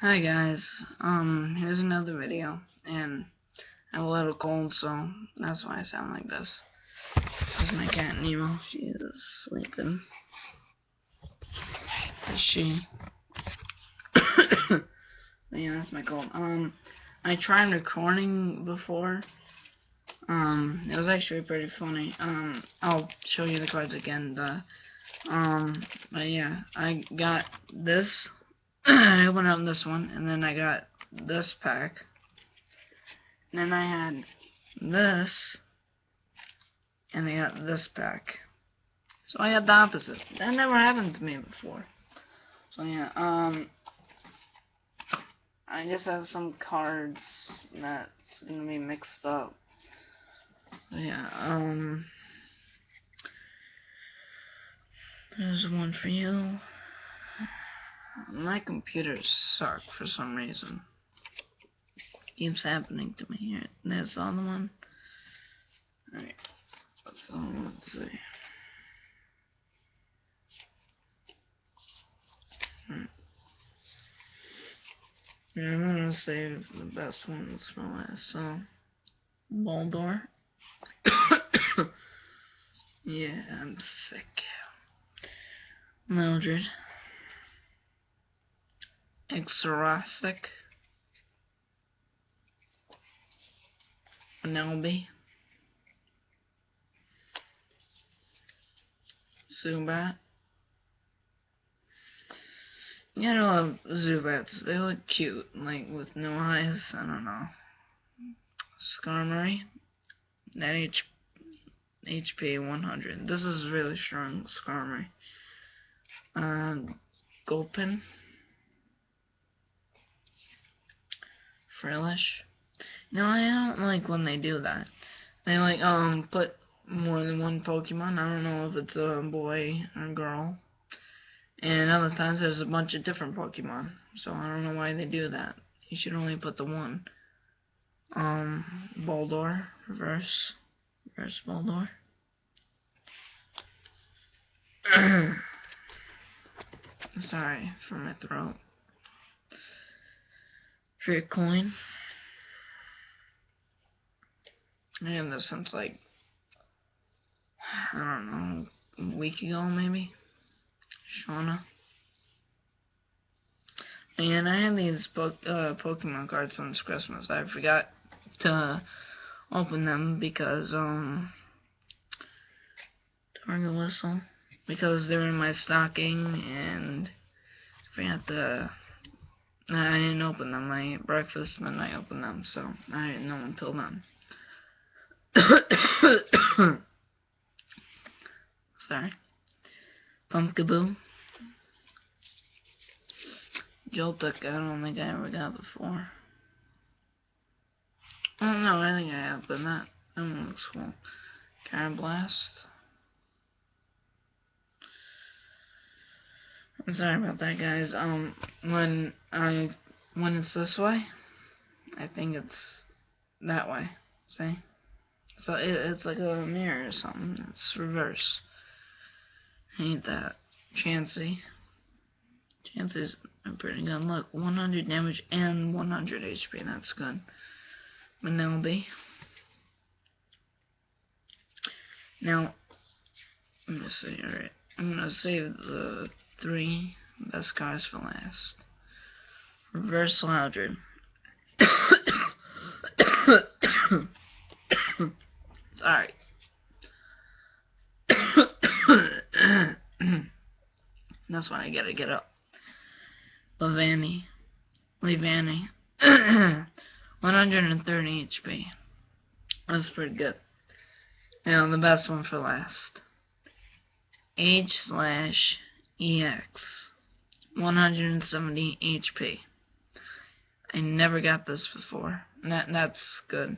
Hi guys, here's another video, and I'm a little cold, so that's why I sound like this. This is my cat Nemo. She is sleeping. Is she? Yeah, that's my cold. I tried recording before. It was actually pretty funny. I'll show you the cards again. But yeah, I got this. I opened up this one, and then I got this pack. And then I had this, and I got this pack. So I got the opposite. That never happened to me before. So yeah, I just have some cards that's gonna be mixed up. So yeah, there's one for you. My computers suck for some reason. Keeps happening to me here. There's the other one. Alright, so let's see. Yeah, I'm gonna save the best ones for last. So, Boldor. Yeah, I'm sick. Mildred. Exorastic. Nelby. Zubat. You gotta love Zubats. They look cute, like with no eyes. I don't know. Skarmory. That HP 100. This is really strong Skarmory. Gulpin. Frillish. No, I don't like when they do that. They like put more than one Pokemon. I don't know if it's a boy or a girl. And other times there's a bunch of different Pokemon. So I don't know why they do that. You should only put the one. Boldor, reverse Boldor. Sorry for my throat. For your coin. I have this since like, I don't know, a week ago maybe. Shauna. And I had these Pokemon cards since Christmas. I forgot to open them because, Target Whistle. Because they were in my stocking, and I forgot to, I didn't open them. I ate breakfast, and then I opened them, so I didn't know until then. Sorry. Pumpkaboo. Joltik, I don't think I ever got before. Oh no, I think I have, but not. That one looks cool. Carablast. I'm sorry about that, guys. When it's this way, I think it's that way. See? So it's like a mirror or something. It's reverse. Ain't that. Chansey. Chansey's pretty good. Look, 100 damage and 100 HP. That's good. Manelby. Now, let me see. Alright. I'm gonna save the 3 best cards for last. Reverse Loudred. Sorry. That's why I gotta get up. Levani. 130 HP. That's pretty good. Now the best one for last. H/EX. 170 HP. I never got this before. That's good.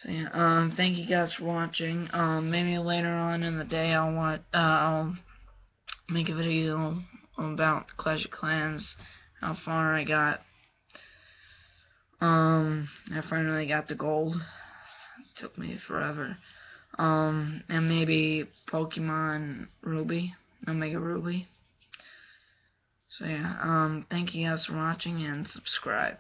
So yeah, thank you guys for watching. Maybe later on in the day I'll make a video about Clash of Clans, how far I got. I finally got the gold. It took me forever. And maybe Pokemon Ruby, Omega Ruby. So yeah, thank you guys for watching and subscribe.